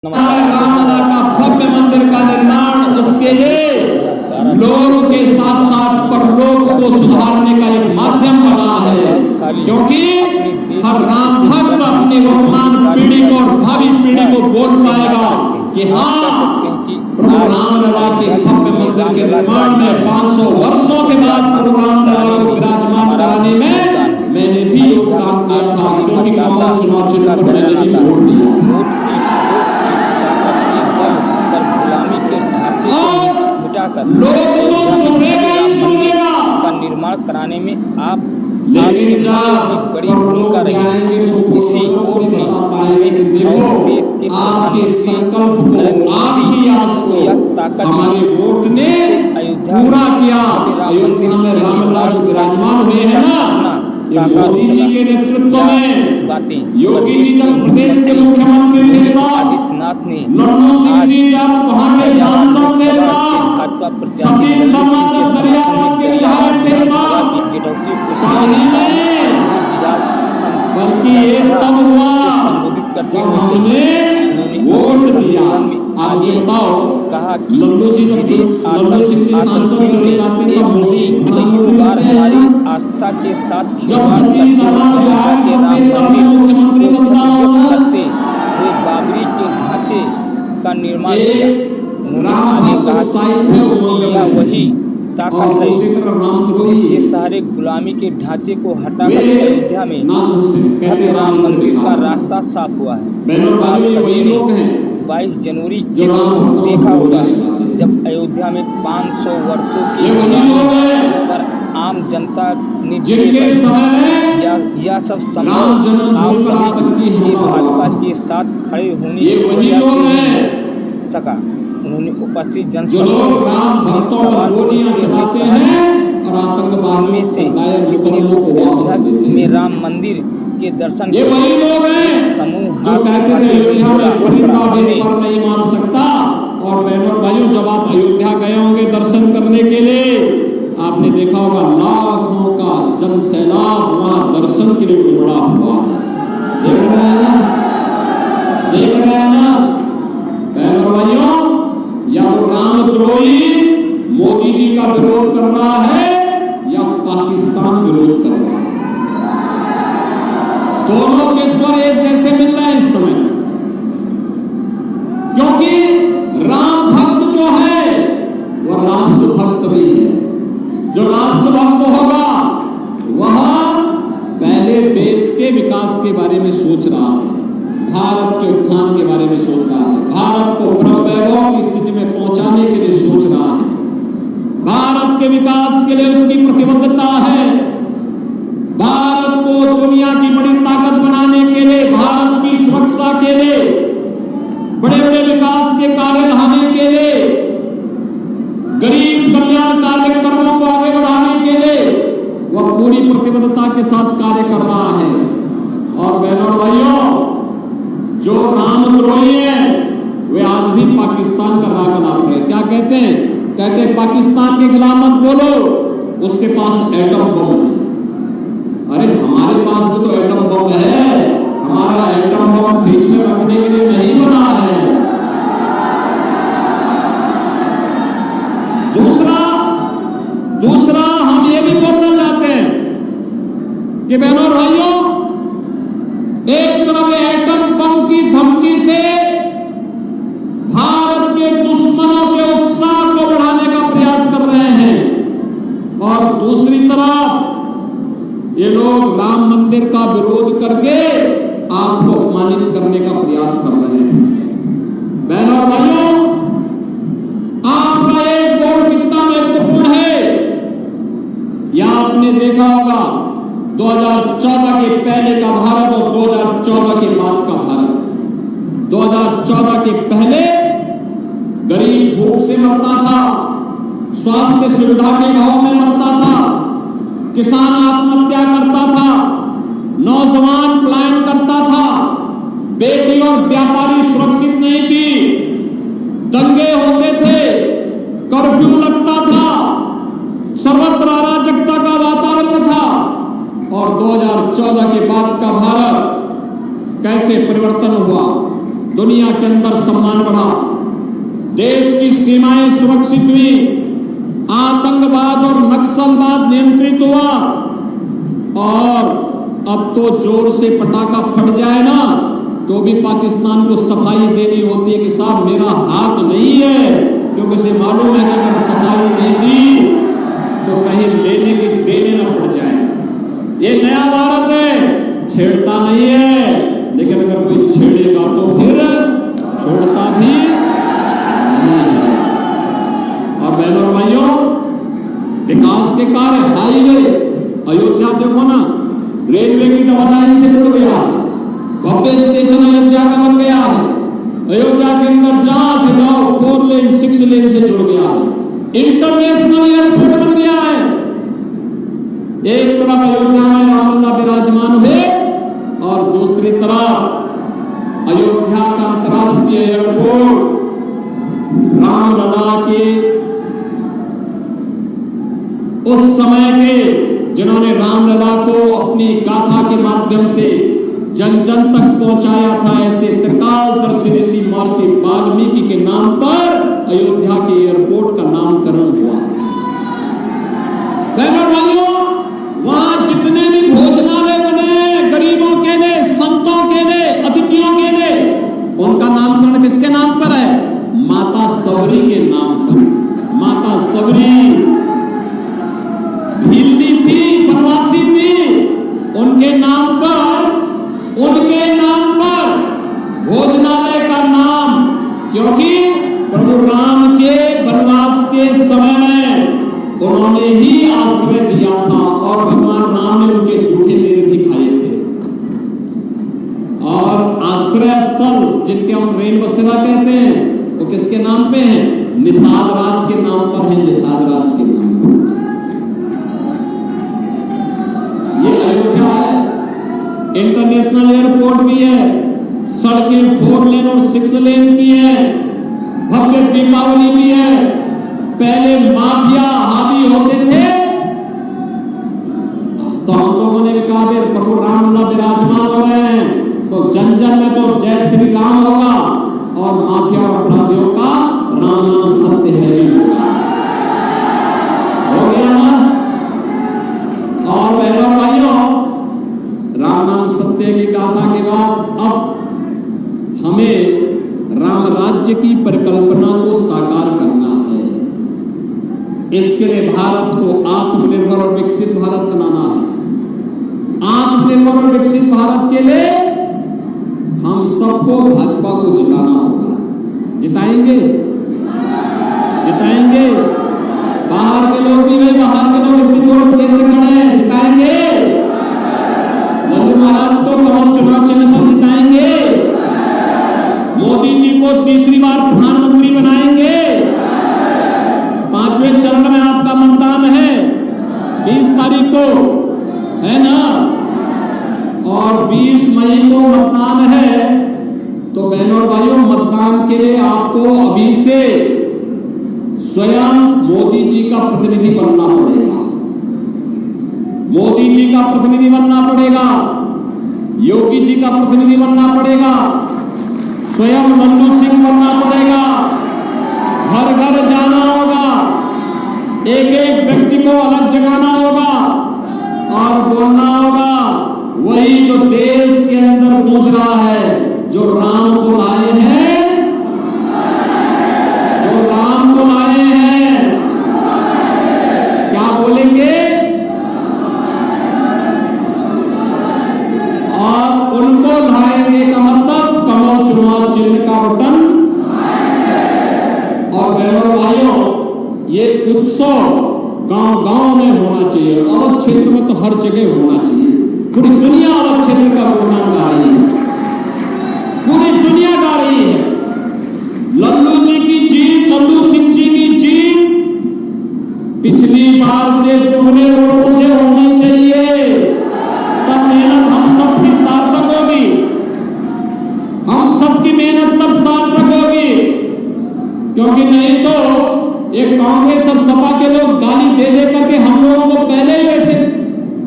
रामलला का भव्य मंदिर का निर्माण, उसके लिए लोगों के साथ साथ परलोक को सुधारने का एक माध्यम बना है, क्योंकि हर राम भक्त अपनी वर्तमान पीढ़ी को और भावी पीढ़ी को बोल पाएगा कि हाँ, प्रभु रामलला के भव्य मंदिर के निर्माण में 500 वर्षों के बाद प्रभु रामलला को विराजमान कराने में मैंने भी योगदान दिया था, क्योंकि कमल चुनाव चिन्ह पर मैंने भी वोट दिया। लोग तो सुनेगा ही सुनेगा का निर्माण कराने में आप लेकिन जब बड़ी भूमिका रही। इसी और देश के आपके संकल्प को, आपकी आस को हमारे वोट ने पूरा किया। अयोध्या में रामलला जो विराजमान हुए हैं ना, मोदी जी के नेतृत्व में बातें योगी जी जब प्रदेश के मुख्यमंत्री थे, आदित्यनाथ ने लल्लू सिंह जी जब वहाँ के सांसद थे, भाजपा सभी समाज दरियाबाद के विधायक थे, बल्कि एक तब हुआ जब हमने वोट दिया। आप मुझे बताओ, कहा कि लल्लू जी सांसद चले जाते हैं मोदी कई बार हमारी आस्था के साथ खिलवाड़ मुख्यमंत्री करते हुए बाबरी के ढांचे का निर्माण किया। उन्होंने कहा कि यह वही ताकत है जिसके सहारे गुलामी के ढांचे को हटाकर अयोध्या में भव्य राम मंदिर का रास्ता साफ हुआ है। आप सभी ने 22 जनवरी के दिन देखा होगा जब अयोध्या में 500 वर्षों की पर आम जनता ने यह सब संभव आप सभी के भाजपा के साथ खड़े होने की वजह से सका। उन्होंने उपस्थित जनसभा में सवाल में से कितने लोग अयोध्या में राम मंदिर के दर्शन समूह नहीं मार सकता। और बहनों भाइयों, जब आप अयोध्या गए होंगे दर्शन करने के लिए, आपने देखा होगा लाखों का जन सैलाब वहां दर्शन के लिए उमड़ा हुआ है। देख रहे हैं ना, देख रहे हैं ना बहनों भाइयों, या तो रामद्रोही मोदी जी का विरोध कर रहा है या पाकिस्तान विरोध कर रहा है। दोनों के स्वर एक जैसे मिल रहे हैं इस समय, क्योंकि राम भक्त जो है वह राष्ट्र भक्त भी है। जो राष्ट्र भक्त होगा वह पहले देश के विकास के बारे में सोच रहा है, भारत के उत्थान के बारे में सोच रहा है, भारत को परम वैभव की स्थिति में पहुंचाने के लिए सोच रहा है, भारत के विकास के लिए उसकी प्रतिबद्धता है, भारत को दुनिया की बड़ी ताकत बनाने के लिए, भारत की सुरक्षा के लिए, बड़े बड़े विकास के कार्य लाने के लिए, गरीब कल्याण कार्यक्रमों को आगे बढ़ाने के लिए वह पूरी प्रतिबद्धता के साथ कार्य कर रहा है। और बहनों भाइयों, जो रामद्रोही है वे आज भी पाकिस्तान का राग लाप रहे। क्या कहते हैं? कहते हैं पाकिस्तान के खिलाफ मत बोलो, उसके पास एटम बम है। अरे हमारे पास भी तो एटम बम है, हमारा एटम बम बीच में रखने के लिए नहीं बना है। दूसरा हम ये भी बोलना चाहते हैं कि बहनों भाइयों, एक तरफ एटम बम की धमकी से भारत के दुश्मनों के उत्साह को बढ़ाने का प्रयास कर रहे हैं, और दूसरी तरफ ये लोग राम मंदिर का विरोध करके आपको अपमानित करने का प्रयास कर रहे हैं। बहनों और भाइयों, आपका एक वोट कितना महत्वपूर्ण है यह आपने देखा होगा। 2014 के पहले का भारत और 2014 के बाद का भारत। 2014 के पहले गरीब भूख से मरता था, स्वास्थ्य सुविधा के अभाव में मरता था, किसान आत्महत्या करता था, नौजवान पलायन करता था, बेटी और व्यापारी सुरक्षित नहीं थी, दंगे होते थे, कर्फ्यू लगता था, सर्वत्र अराजकता का वातावरण था। और 2014 के बाद का भारत कैसे परिवर्तन हुआ? दुनिया के अंदर सम्मान बढ़ा, देश की सीमाएं सुरक्षित हुई, आतंकवाद और नक्सलवाद नियंत्रित हुआ। और अब तो जोर से पटाखा फट जाए ना तो भी पाकिस्तान को सफाई देनी होती है कि साहब मेरा हाथ नहीं है, क्योंकि उसे मालूम है कि अगर सफाई नहीं दी तो कहीं लेने की देने न पड़ जाए। ये नया भारत है, छेड़ता नहीं है, लेकिन अगर कोई छेड़ेगा तो फिर छोड़ता भी नहीं है। और बहनों और भाइयों, विकास के कार्य हाईवे अयोध्या देखो ना, रेलवे की डबल से जुड़ गया, भव्य स्टेशन अयोध्या का बन गया है। अयोध्या के अंदर जहां से जाओ 4 लेन 6 लेन से जुड़ गया है, इंटरनेशनल एयरपोर्ट बन गया है। एक तरफ अयोध्या में रामलला विराजमान हुए और दूसरी तरफ अयोध्या का अंतर्राष्ट्रीय एयरपोर्ट रामलला के उस समय के जिन्होंने रामलला को अपनी गाथा के माध्यम से जन जन तक पहुंचाया था, ऐसे त्रिकालदर्शी ऋषि महर्षि वाल्मीकि के नाम पर अयोध्या के एयरपोर्ट का नामकरण हुआ। भाइयों, वहां जितने भी भोजनालय बने गरीबों के लिए, संतों के लिए, अतिथियों के लिए, उनका नामकरण किसके नाम पर है? माता सबरी के नाम पर। माता सबरी भीलनी थी, बनवासी थी, उनके नाम पर भोजनालय का नाम, क्योंकि प्रभु राम के वनवास के समय में उन्होंने ही आश्रय दिया था और भगवान राम ने उनके झूठे मेवे भी खाए थे। और आश्रय स्थल जिनके हम रेन बसेरा कहते हैं वो किसके नाम पे है? निषाद राज के नाम पर है, निषाद राज के नाम पर। ये अयोध्या है, इंटरनेशनल एयरपोर्ट भी है, सड़कें 4 लेन और 6 लेन की है, भव्य दीपावली भी है। पहले माफिया हावी होते थे तो हम लोगों ने भी कहा प्रभु रामलला विराजमान हो रहे हैं तो जन जन में तो जय श्री राम होगा और माफिया और अपराधियों का राम नाम सत्य है ही होगा। हो गया ना? और बहनों भाइयों, राम नाम सत्य की गाथा के बाद अब हमें राम राज्य की परिकल्पना को साकार करना है। इसके लिए भारत को आत्मनिर्भर और विकसित भारत बनाना है। आत्मनिर्भर और विकसित भारत के लिए हम सबको भाजपा को जिताना होगा। जिताएंगे? जिताएंगे? बाहर के लोग भी नहीं, बाहर के लोग इतनी जोर से खड़े हैं, जिताएंगे? लल्लू महाराज को कमल चुनाव चिन्ह पर जिताएंगे? मोदी जी को तीसरी बार प्रधानमंत्री बनाएंगे? 5वें चरण में आपका मतदान है 20 तारीख को, है ना? और 20 मई को मतदान है। तो बहनों और भाइयों, मतदान के लिए आपको अभी से स्वयं मोदी जी का प्रतिनिधि बनना पड़ेगा। मोदी जी का प्रतिनिधि बनना पड़ेगा, योगी जी का प्रतिनिधि बनना पड़ेगा, स्वयं लल्लू सिंह बनना पड़ेगा। घर घर जाना होगा, एक एक व्यक्ति को अलग जगाना होगा और बोलना होगा वही जो देश के अंदर गूंज रहा है, जो राम को लाए हैं, जो राम को लाए हैं। क्या बोलेंगे? और उनको लाएंगे का मतलब कमल चुनाव चिन्ह का बटन। और बहनों भाइयों, ये उत्सव गांव-गांव में होना चाहिए, अवध क्षेत्र में तो हर जगह होना चाहिए। पूरी दुनिया अवध क्षेत्र का गुणगान गा रही है, पूरी दुनिया गा रही है। लल्लू जी की जीत, लल्लू सिंह जी की जीत पिछली बार से दुगने वोटों से होनी चाहिए। तब मेहनत हम सब की सार्थक होगी, हम सबकी मेहनत तब सार्थक होगी। क्योंकि नहीं तो एक कांग्रेस और सपा के लोग गाली दे दे करके हम लोगों को पहले ही वैसे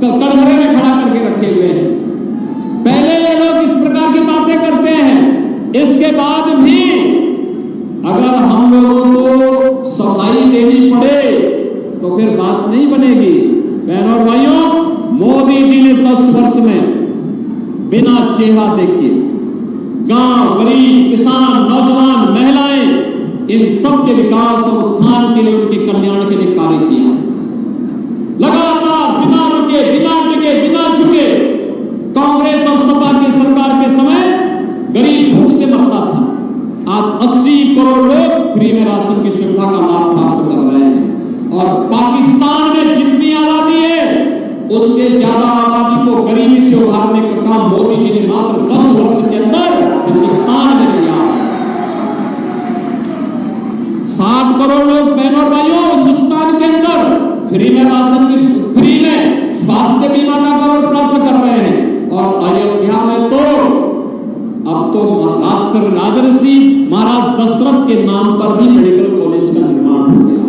कटघरे में खड़ा करके रखे हुए हैं। पहले ये लोग इस प्रकार की बातें करते हैं इसके बाद भी अगर हम लोगों को सफाई देनी पड़े तो फिर बात नहीं बनेगी। बहनों और भाइयों, मोदी जी ने 10 वर्ष में बिना चेहरा देखे गांव, गरीब, किसान, नौजवान, महिलाएं, इन सब के विकास और उत्थान के लिए, उनके कल्याण के लिए कार्य किया। लगातार बिना रुके, बिना टिके, बिना झुके कांग्रेस और सपा की सरकार के समय गरीब भूख से मरता था। आज 80 करोड़ लोग फ्री में राशन की सुविधा का लाभ प्राप्त कर रहे हैं। और पाकिस्तान में जितनी आबादी है उससे ज्यादा आबादी को गरीबी से उभारने का काम मोदी जी ने मात्र 10 वर्ष के अंदर हिंदुस्तान में किया है। 60 करोड़ लोग, बहनों और भाइयों, हिंदुस्तान के अंदर फ्री में राशन की, फ्री में स्वास्थ्य बीमा का कवर प्राप्त कर रहे हैं। और अयोध्या में तो अब तो राजर्षि महाराज दशरथ के नाम पर भी मेडिकल कॉलेज का निर्माण हो गया है।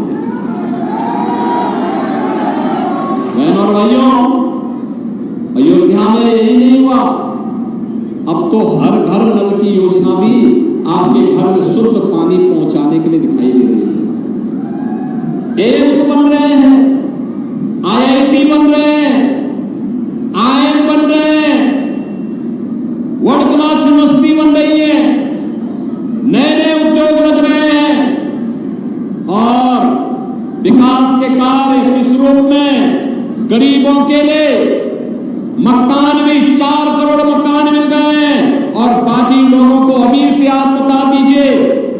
बहनों और भाइयों, अयोध्या में यही नहीं हुआ, अब तो हर घर नल की योजना भी आपके घर में शुद्ध पानी पहुंचाने के लिए दिखाई दे रही है। एम्स बन रहे हैं, IIT बन रहे हैं, IIM बन रहे हैं, वर्ल्ड क्लास यूनिवर्सिटी बन रही है, नए नए उद्योग लग रहे हैं। और विकास के कार्य किस रूप में? गरीबों के लिए मकान भी 4 करोड़ मकान मिल गए हैं। और बाकी लोगों को अभी से आप बता दीजिए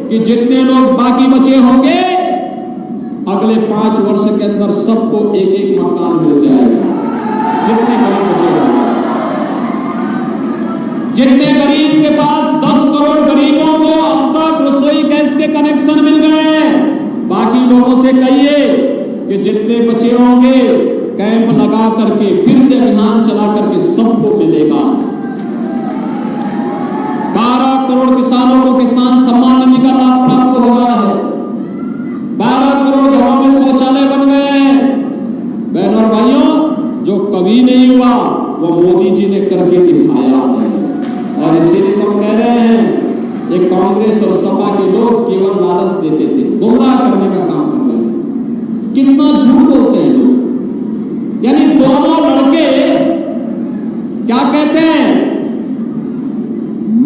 कि जितने लोग बाकी बचे होंगे अगले 5 वर्ष के अंदर सबको एक एक मकान मिल जाएगा। जितने गरीब बचे होंगे, जितने गरीब के पास 10 करोड़ गरीबों को अब तक रसोई गैस के कनेक्शन मिल गए हैं। बाकी लोगों से कहिए कि जितने बचे होंगे कैंप लगा करके, फिर से अभियान चला करके सबको मिलेगा। 12 करोड़ किसानों को किसान सम्मान निधि का लाभ प्राप्त हो रहा है। 12 करोड़ घरों में शौचालय बन गए हैं। बहनों और भाइयों, जो कभी नहीं हुआ वो मोदी जी ने करके दिखाया है। और इसीलिए तो कह रहे हैं ये कांग्रेस और सपा के लोग केवल लालच देते थे, गुमराह करने का काम कर रहे हैं। कितना झूठ बोलते हैं लोग। यानी दोनों लड़के क्या कहते हैं,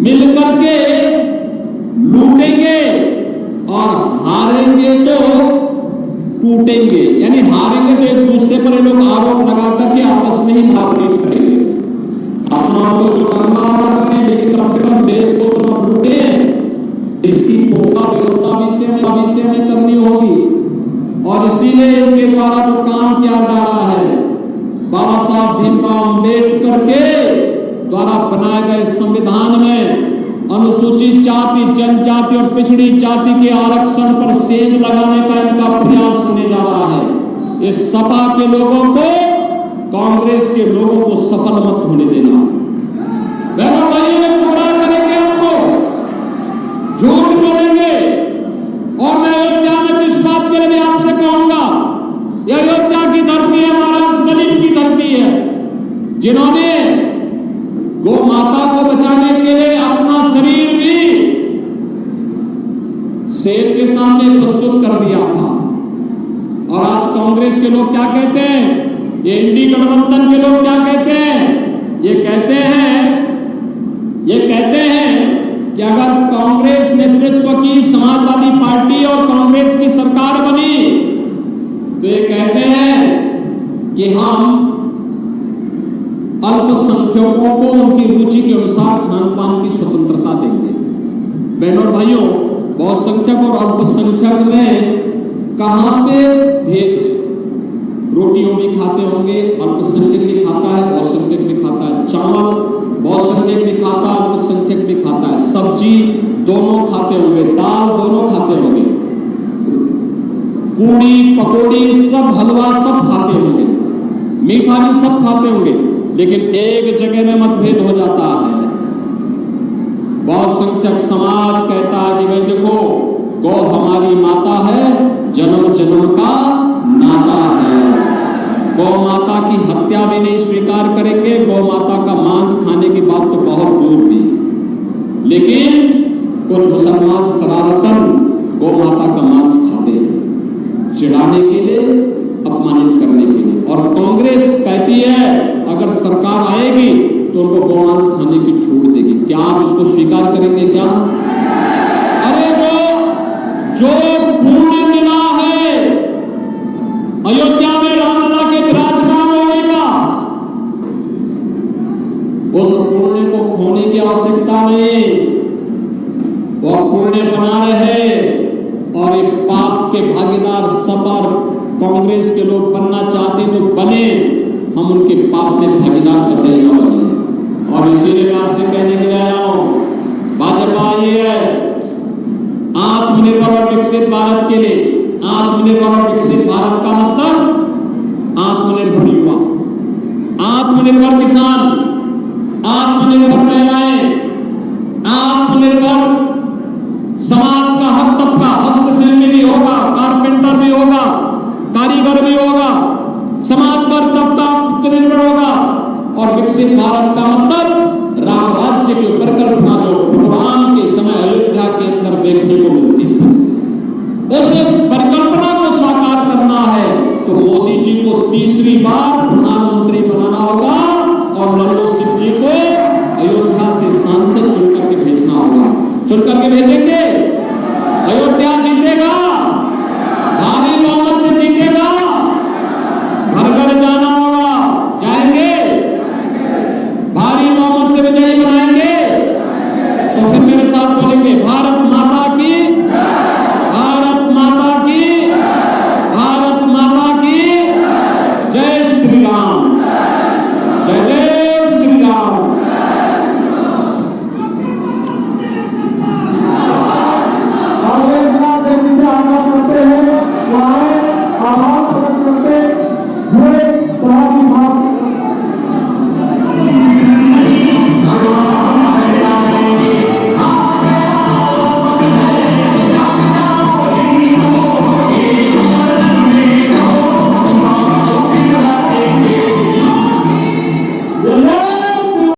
मिलकर के लूटेंगे और हारेंगे तो टूटेंगे। यानी हारेंगे तो एक दूसरे पर लोग आरोप लगा करके आपस में ही मारपीट करेंगे। अपना तो जो करना करें, लेकिन कम से कम देश को तो न लूटे। इसकी पुख्ता व्यवस्था भी से हमें करनी होगी। और इसीलिए इनके द्वारा जो काम किया जा रहा है, बाबा साहब भीमराव अम्बेडकर के द्वारा बनाए गए संविधान में अनुसूचित जाति, जनजाति और पिछड़ी जाति के आरक्षण पर सेंध लगाने का इनका प्रयास होने जा रहा है। इस सपा के लोगों को, कांग्रेस के लोगों को सफल मत होने देना। बहनों भाइयों, में गुमराह करेंगे, आपको झूठ बोलेंगे। और मैं अयोध्या में इस बात के लिए आपसे कहूंगा, यह अयोध्या की धरती है, महाराज दलित की धरती है, जिन्होंने गौ माता को बचाने के लिए अपना शरीर भी शेर के सामने प्रस्तुत कर दिया था। और आज कांग्रेस के लोग क्या कहते हैं, ये इंडी गठबंधन के लोग क्या कहते हैं, ये कहते हैं कि अगर कांग्रेस नेतृत्व की समाजवादी पार्टी और कांग्रेस की सरकार बनी तो ये कहते हैं कि हम अल्पसंख्यकों को उनकी रुचि के अनुसार खान पान की स्वतंत्रता देंगे। बहनों और भाइयों, बहुसंख्यक और अल्पसंख्यक में कहां पे भेद है? रोटियों भी खाते होंगे, अल्पसंख्यक भी खाता है, बहुसंख्यक भी खाता है। चावल बहुसंख्यक भी खाता है, अल्पसंख्यक भी खाता है। सब्जी दोनों खाते होंगे, दाल दोनों खाते होंगे, पूड़ी पकौड़ी सब, हलवा सब खाते होंगे, मीठा भी सब खाते होंगे। लेकिन एक जगह में मतभेद हो जाता है। बहुसंख्यक समाज कहता है कि भाई देखो, गौ हमारी माता है, जन्म जन्म का नाता है, गौ माता की हत्या भी नहीं स्वीकार करेंगे, गौ माता का मांस खाने की बात तो बहुत दूर थी। लेकिन कुछ मुसलमान शरारतन गौ माता का मांस खाते हैं, चिढ़ाने के लिए, अपमानित करने के लिए। और कांग्रेस कहती है अगर सरकार आएगी तो उनको गौ मांस खाने की छूट देगी। क्या आप इसको स्वीकार करेंगे? क्या अरे वो जो पुण्य मिला है अयोध्या में रामलला के विराजमान होने का, उस पुण्य को खोने की आवश्यकता नहीं, वो पुण्य बना रहे। और ये पाप के भागीदार सपा कांग्रेस के लोग बनना चाहते तो बने, हम उनके पाप में भागीदार कतई न बने। और इसीलिए मैं आपसे कहने के लिए आया हूं, भाजपा ये है आत्मनिर्भर और विकसित भारत के लिए। आत्मनिर्भर और विकसित भारत का मतलब आत्मनिर्भर युवा, आत्मनिर्भर किसान, आत्मनिर्भर महिलाएं, आत्मनिर्भर समाज का हर तबका, हस्तशिल्पी भी होगा, कारपेंटर भी होगा, कारीगर भी होगा, समाज का हर तबका आत्मनिर्भर होगा। और विकसित भारत का मतलब राम राज्य की परिकल्पना जो